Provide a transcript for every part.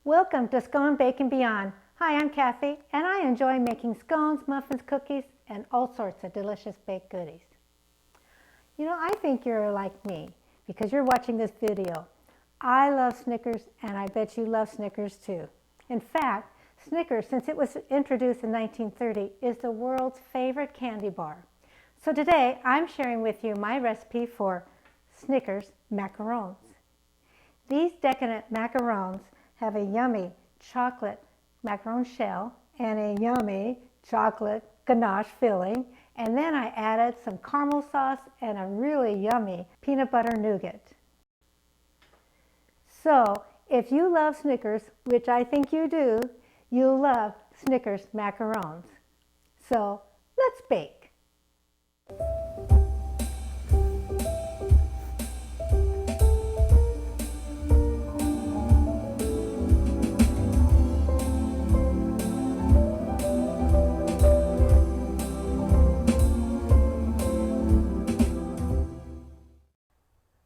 Welcome to Scone Bake and Beyond. Hi, I'm Kathy, and I enjoy making scones, muffins, cookies, and all sorts of delicious baked goodies. You know, I think you're like me because you're watching this video. I love Snickers, and I bet you love Snickers too. In fact, Snickers, since it was introduced in 1930, is the world's favorite candy bar. So today, I'm sharing with you my recipe for Snickers Macarons. These decadent macarons have a yummy chocolate macaron shell and a yummy chocolate ganache filling, and then I added some caramel sauce and a really yummy peanut butter nougat. So if you love Snickers, which I think you do, you'll love Snickers macarons. So let's bake.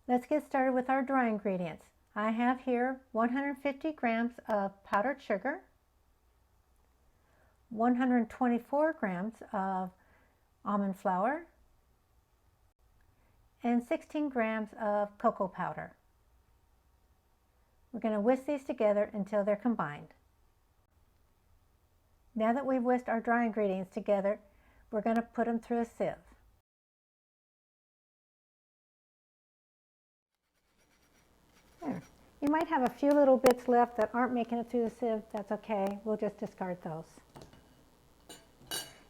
Let's get started with our dry ingredients. I have here 150 grams of powdered sugar, 124 grams of almond flour, and 16 grams of cocoa powder. We're going to whisk these together until they're combined. Now that we've whisked our dry ingredients together, we're going to put them through a sieve. There. You might have a few little bits left that aren't making it through the sieve. That's okay. We'll just discard those.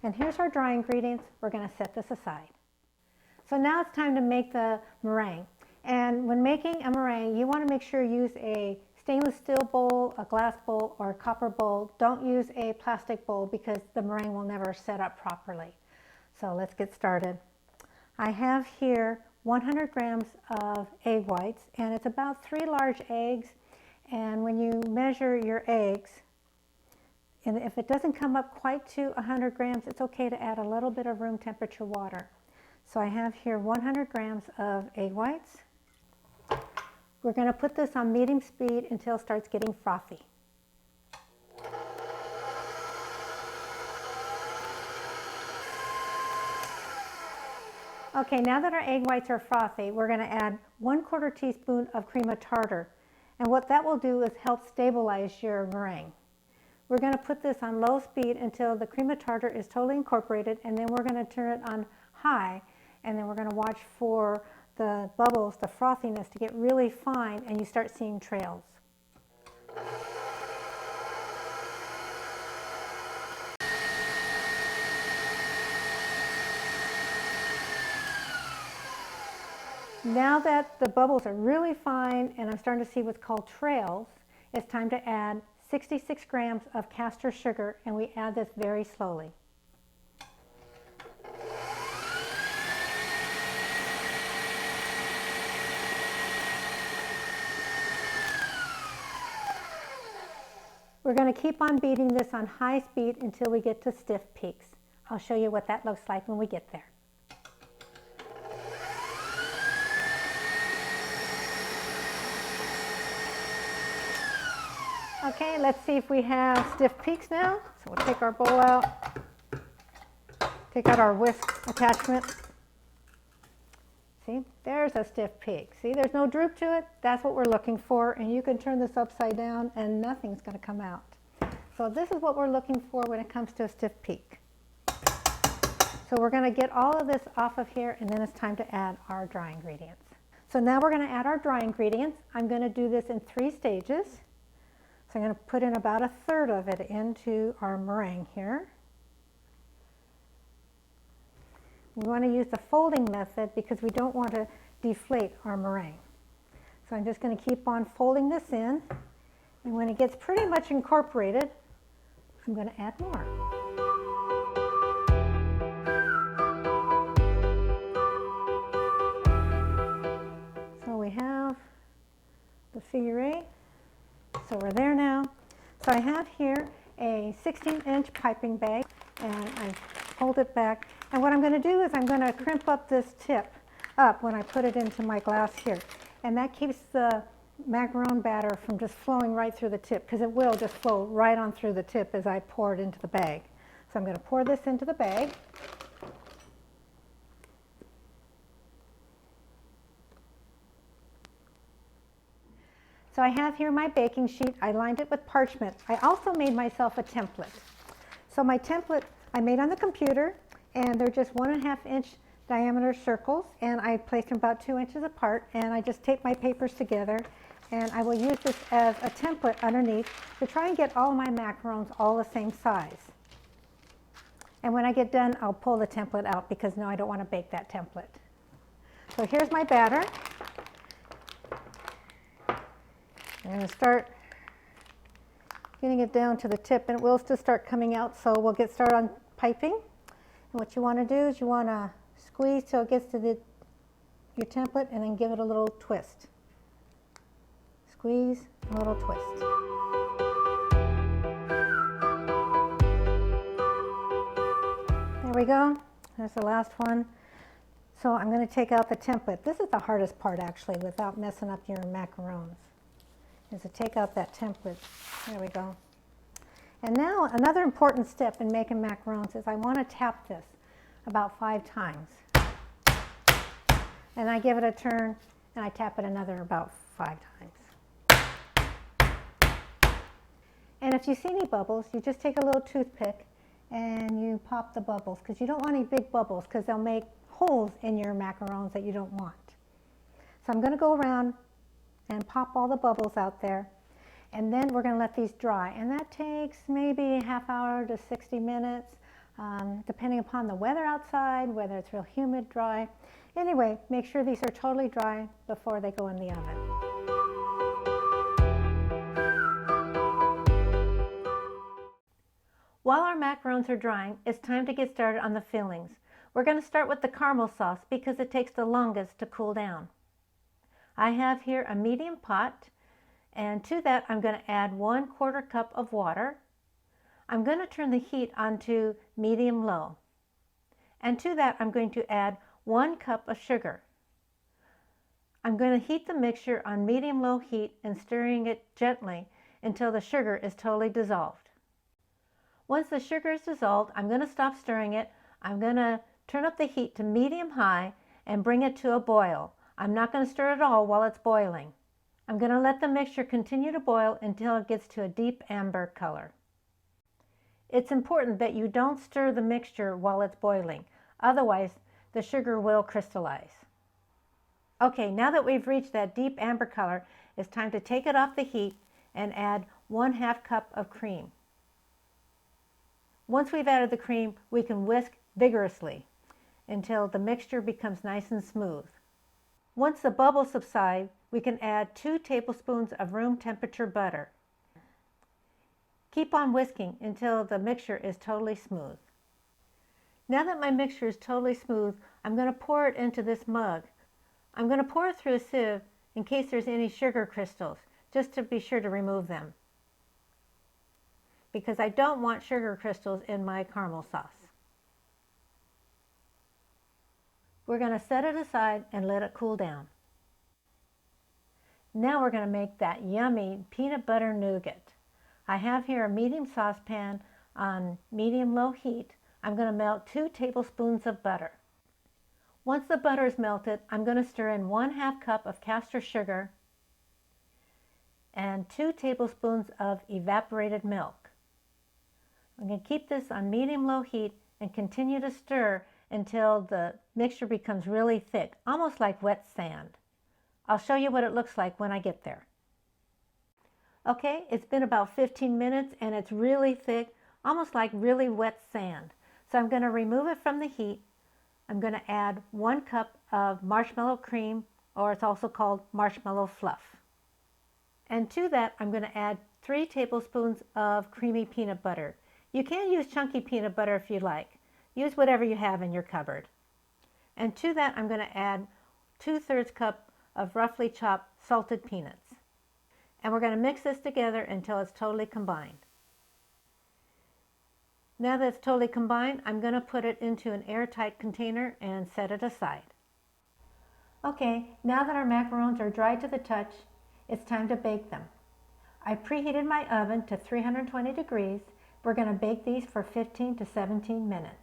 And here's our dry ingredients. We're going to set this aside. So now it's time to make the meringue. And when making a meringue, you want to make sure you use a stainless steel bowl, a glass bowl, or a copper bowl. Don't use a plastic bowl because the meringue will never set up properly. So let's get started. I have here 100 grams of egg whites, and it's about 3 large eggs. And when you measure your eggs, and if it doesn't come up quite to 100 grams, it's okay to add a little bit of room temperature water. So I have here 100 grams of egg whites. We're going to put this on medium speed until it starts getting frothy. Okay, now that our egg whites are frothy, we're going to add 1/4 teaspoon of cream of tartar. And what that will do is help stabilize your meringue. We're going to put this on low speed until the cream of tartar is totally incorporated, and then we're going to turn it on high, and then we're going to watch for the bubbles, the frothiness, to get really fine, and you start seeing trails. Now that the bubbles are really fine and I'm starting to see what's called trails, it's time to add 66 grams of castor sugar, and we add this very slowly. We're going to keep on beating this on high speed until we get to stiff peaks. I'll show you what that looks like when we get there. Okay, let's see if we have stiff peaks now. So we'll take our bowl out, take out our whisk attachment. See, there's a stiff peak. See, there's no droop to it. That's what we're looking for, and you can turn this upside down and nothing's going to come out. So this is what we're looking for when it comes to a stiff peak. So we're going to get all of this off of here, and then it's time to add our dry ingredients. So now we're going to add our dry ingredients. I'm going to do this in 3 stages. So I'm going to put in about 1/3 of it into our meringue here. We want to use the folding method because we don't want to deflate our meringue. So I'm just going to keep on folding this in, and when it gets pretty much incorporated, I'm going to add more. So we have the figure 8. So we're there now. So I have here a 16-inch piping bag, and I hold it back. And what I'm going to do is I'm going to crimp up this tip up when I put it into my glass here. And that keeps the macaron batter from just flowing right through the tip, because it will just flow right on through the tip as I pour it into the bag. So I'm going to pour this into the bag. So I have here my baking sheet. I lined it with parchment. I also made myself a template. So my template I made on the computer, and they're just 1.5 inch diameter circles, and I placed them about 2 inches apart, and I just taped my papers together, and I will use this as a template underneath to try and get all my macarons all the same size. And when I get done, I'll pull the template out because no, I don't want to bake that template. So here's my batter. I'm going to start getting it down to the tip, and it will still start coming out, so we'll get started on piping. And what you want to do is you want to squeeze till it gets to your template, and then give it a little twist. Squeeze, a little twist. There we go. There's the last one. So I'm going to take out the template. This is the hardest part actually, without messing up your macarons, is to take out that template. There we go. And now another important step in making macarons is I want to tap this about 5 times. And I give it a turn, and I tap it another about 5 times. And if you see any bubbles, you just take a little toothpick and you pop the bubbles, because you don't want any big bubbles, because they'll make holes in your macarons that you don't want. So I'm going to go around and pop all the bubbles out there, and then we're going to let these dry, and that takes maybe a half hour to 60 minutes, depending upon the weather outside, whether it's real humid, dry. Anyway, make sure these are totally dry before they go in the oven. While our macarons are drying, it's time to get started on the fillings. We're going to start with the caramel sauce because it takes the longest to cool down. I have here a medium pot, and to that I'm going to add 1/4 cup of water. I'm going to turn the heat onto medium-low, and to that I'm going to add 1 cup of sugar. I'm going to heat the mixture on medium-low heat and stirring it gently until the sugar is totally dissolved. Once the sugar is dissolved, I'm going to stop stirring it. I'm going to turn up the heat to medium-high and bring it to a boil. I'm not going to stir it all while it's boiling. I'm going to let the mixture continue to boil until it gets to a deep amber color. It's important that you don't stir the mixture while it's boiling, otherwise the sugar will crystallize. Okay, now that we've reached that deep amber color, it's time to take it off the heat and add 1/2 cup of cream. Once we've added the cream, we can whisk vigorously until the mixture becomes nice and smooth. Once the bubbles subside, we can add 2 tablespoons of room temperature butter. Keep on whisking until the mixture is totally smooth. Now that my mixture is totally smooth, I'm going to pour it into this mug. I'm going to pour it through a sieve in case there's any sugar crystals, just to be sure to remove them, because I don't want sugar crystals in my caramel sauce. We're going to set it aside and let it cool down. Now we're going to make that yummy peanut butter nougat. I have here a medium saucepan on medium-low heat. I'm going to melt 2 tablespoons of butter. Once the butter is melted, I'm going to stir in 1/2 cup of castor sugar and 2 tablespoons of evaporated milk. I'm going to keep this on medium-low heat and continue to stir until the mixture becomes really thick, almost like wet sand. I'll show you what it looks like when I get there. Okay, it's been about 15 minutes and it's really thick, almost like really wet sand. So I'm going to remove it from the heat. I'm going to add 1 cup of marshmallow cream, or it's also called marshmallow fluff. And to that, I'm going to add 3 tablespoons of creamy peanut butter. You can use chunky peanut butter if you like. Use whatever you have in your cupboard. And to that, I'm going to add 2/3 cup of roughly chopped salted peanuts. And we're going to mix this together until it's totally combined. Now that it's totally combined, I'm going to put it into an airtight container and set it aside. Okay, now that our macarons are dry to the touch, it's time to bake them. I preheated my oven to 320 degrees. We're going to bake these for 15 to 17 minutes.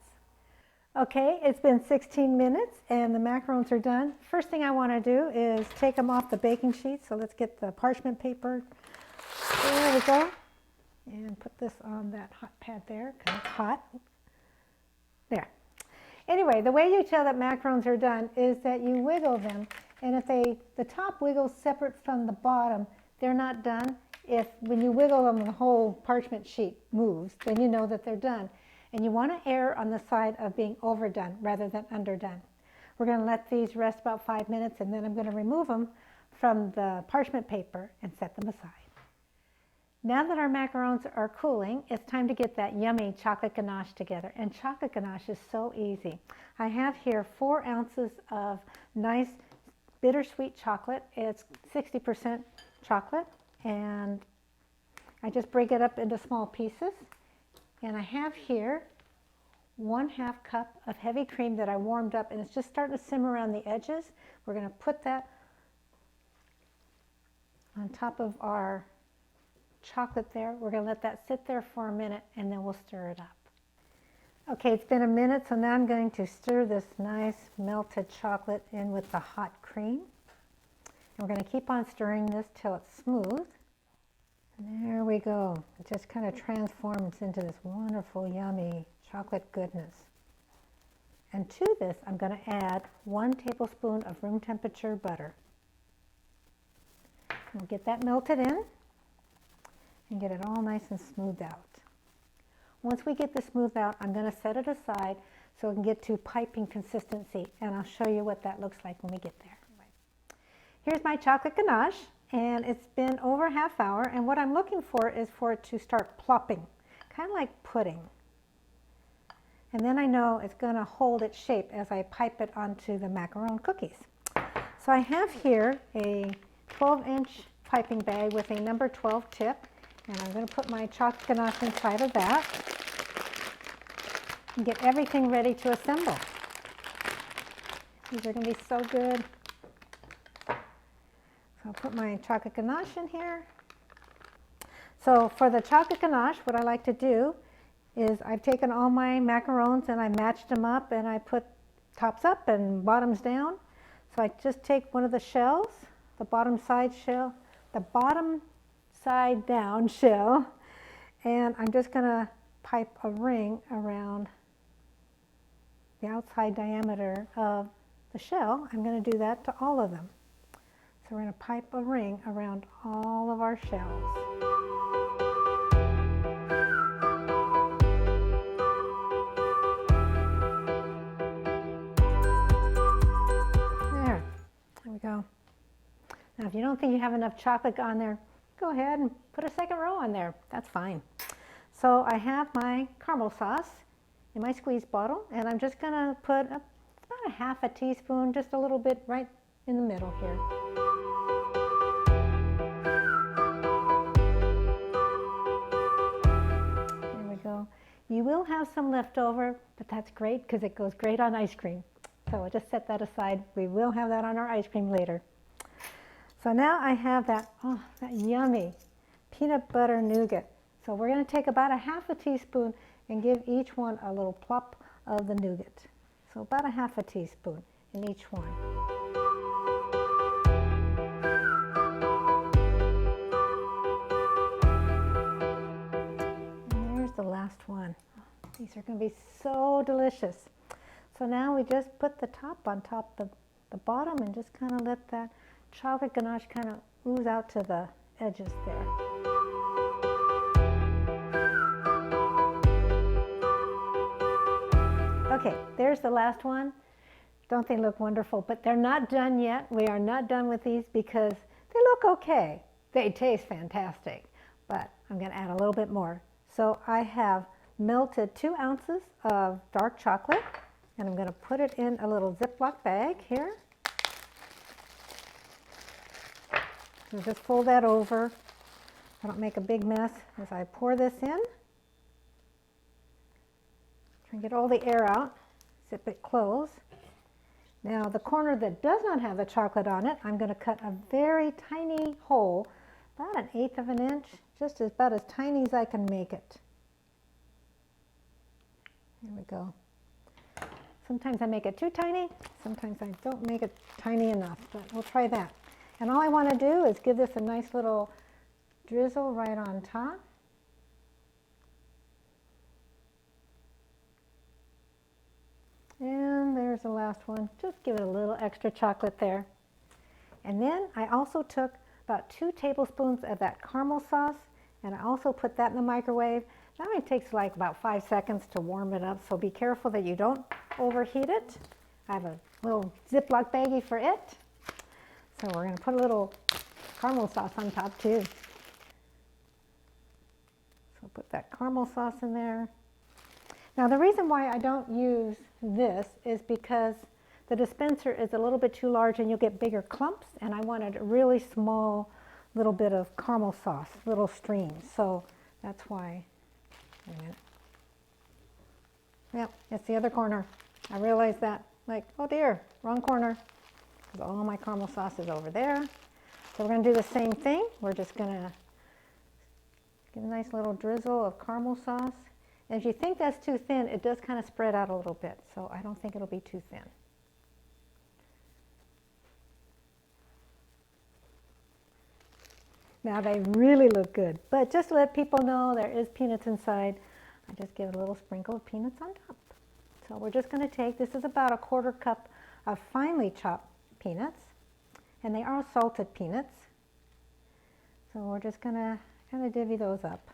Okay, it's been 16 minutes and the macarons are done. First thing I want to do is take them off the baking sheet. So let's get the parchment paper. There we go. And put this on that hot pad there because it's hot. There. Anyway, the way you tell that macarons are done is that you wiggle them. And if the top wiggles separate from the bottom, they're not done. If when you wiggle them, the whole parchment sheet moves, then you know that they're done. And you want to err on the side of being overdone rather than underdone. We're going to let these rest about 5 minutes and then I'm going to remove them from the parchment paper and set them aside. Now that our macarons are cooling, it's time to get that yummy chocolate ganache together. And chocolate ganache is so easy. I have here 4 ounces of nice bittersweet chocolate. It's 60% chocolate and I just break it up into small pieces. And I have here 1/2 cup of heavy cream that I warmed up and it's just starting to simmer around the edges. We're going to put that on top of our chocolate there. We're going to let that sit there for a minute and then we'll stir it up. Okay, it's been a minute, so now I'm going to stir this nice melted chocolate in with the hot cream. And we're going to keep on stirring this till it's smooth. There we go. It just kind of transforms into this wonderful, yummy chocolate goodness. And to this, I'm going to add 1 tablespoon of room temperature butter. We'll get that melted in and get it all nice and smoothed out. Once we get this smoothed out, I'm going to set it aside so it can get to piping consistency, and I'll show you what that looks like when we get there. Here's my chocolate ganache. And it's been over a half hour, and what I'm looking for is for it to start plopping, kind of like pudding. And then I know it's going to hold its shape as I pipe it onto the macaron cookies. So I have here a 12-inch piping bag with a number 12 tip, and I'm going to put my chocolate ganache inside of that and get everything ready to assemble. These are going to be so good. I'll put my chocolate ganache in here. So for the chocolate ganache, what I like to do is I've taken all my macarons and I matched them up and I put tops up and bottoms down. So I just take one of the shells, the bottom side down shell, and I'm just going to pipe a ring around the outside diameter of the shell. I'm going to do that to all of them. So we're going to pipe a ring around all of our shells. There we go. Now if you don't think you have enough chocolate on there, go ahead and put a second row on there. That's fine. So I have my caramel sauce in my squeeze bottle, and I'm just going to put about a 1/2 teaspoon, just a little bit right in the middle here. You will have some left over, but that's great because it goes great on ice cream. So I'll just set that aside. We will have that on our ice cream later. So now I have that yummy peanut butter nougat. So we're going to take about a 1/2 teaspoon and give each one a little plop of the nougat. So about a 1/2 teaspoon in each one. The last one. These are going to be so delicious. So now we just put the top on top of the bottom and just kind of let that chocolate ganache kind of ooze out to the edges there. Okay, there's the last one. Don't they look wonderful? But they're not done yet. We are not done with these because they look okay. They taste fantastic, but I'm going to add a little bit more. So I have melted 2 ounces of dark chocolate, and I'm going to put it in a little Ziploc bag here. So just fold that over. I don't make a big mess as I pour this in. Try and get all the air out. Zip it closed. Now the corner that does not have the chocolate on it, I'm going to cut a very tiny hole, about 1/8 of an inch, just about as tiny as I can make it. There we go. Sometimes I make it too tiny, sometimes I don't make it tiny enough, but we'll try that. And all I want to do is give this a nice little drizzle right on top. And there's the last one. Just give it a little extra chocolate there. And then I also took about 2 tablespoons of that caramel sauce, and I also put that in the microwave. That only takes like about 5 seconds to warm it up, so be careful that you don't overheat it. I have a little Ziploc baggie for it. So we're going to put a little caramel sauce on top too. So put that caramel sauce in there. Now the reason why I don't use this is because the dispenser is a little bit too large and you'll get bigger clumps, and I wanted a really small little bit of caramel sauce, little streams. So that's why. Wait a minute. Yep, it's the other corner. I realized that. Like, oh dear, wrong corner. Because all my caramel sauce is over there. So we're going to do the same thing. We're just going to get a nice little drizzle of caramel sauce. And if you think that's too thin, it does kind of spread out a little bit. So I don't think it'll be too thin. Now they really look good, but just to let people know there is peanuts inside, I just give a little sprinkle of peanuts on top. So we're just going to take, this is about 1/4 cup of finely chopped peanuts, and they are salted peanuts. So we're just going to kind of divvy those up.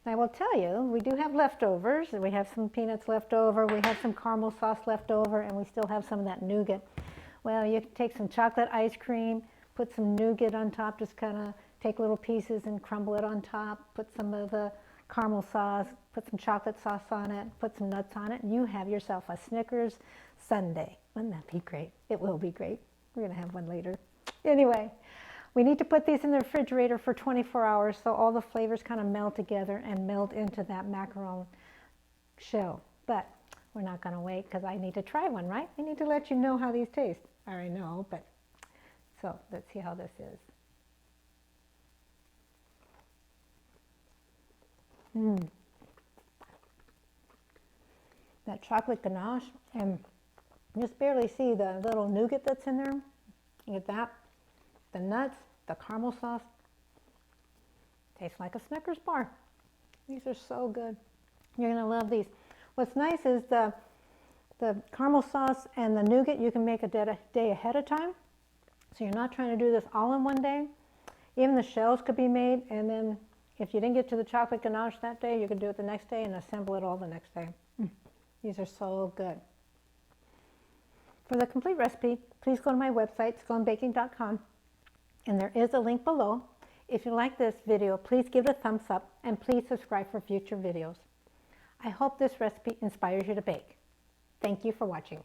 Now I will tell you, we do have leftovers. We have some peanuts left over, we have some caramel sauce left over, and we still have some of that nougat. Well, you can take some chocolate ice cream, put some nougat on top, just kind of take little pieces and crumble it on top, put some of the caramel sauce, put some chocolate sauce on it, put some nuts on it, and you have yourself a Snickers sundae. Wouldn't that be great? It will be great. We're going to have one later. Anyway, we need to put these in the refrigerator for 24 hours so all the flavors kind of meld together and meld into that macaron shell. But we're not going to wait because I need to try one, right? I need to let you know how these taste. I already know, but so let's see how this is. That chocolate ganache, and just barely see the little nougat that's in there. You get that, the nuts, the caramel sauce. Tastes like a Snickers bar. These are so good. You're gonna love these. What's nice is the caramel sauce and the nougat you can make a day ahead of time. So you're not trying to do this all in one day. Even the shells could be made, and then if you didn't get to the chocolate ganache that day, you could do it the next day and assemble it all the next day. These are so good. For the complete recipe, please go to my website, sconebaking.com, and there is a link below. If you like this video, please give it a thumbs up, and please subscribe for future videos. I hope this recipe inspires you to bake. Thank you for watching.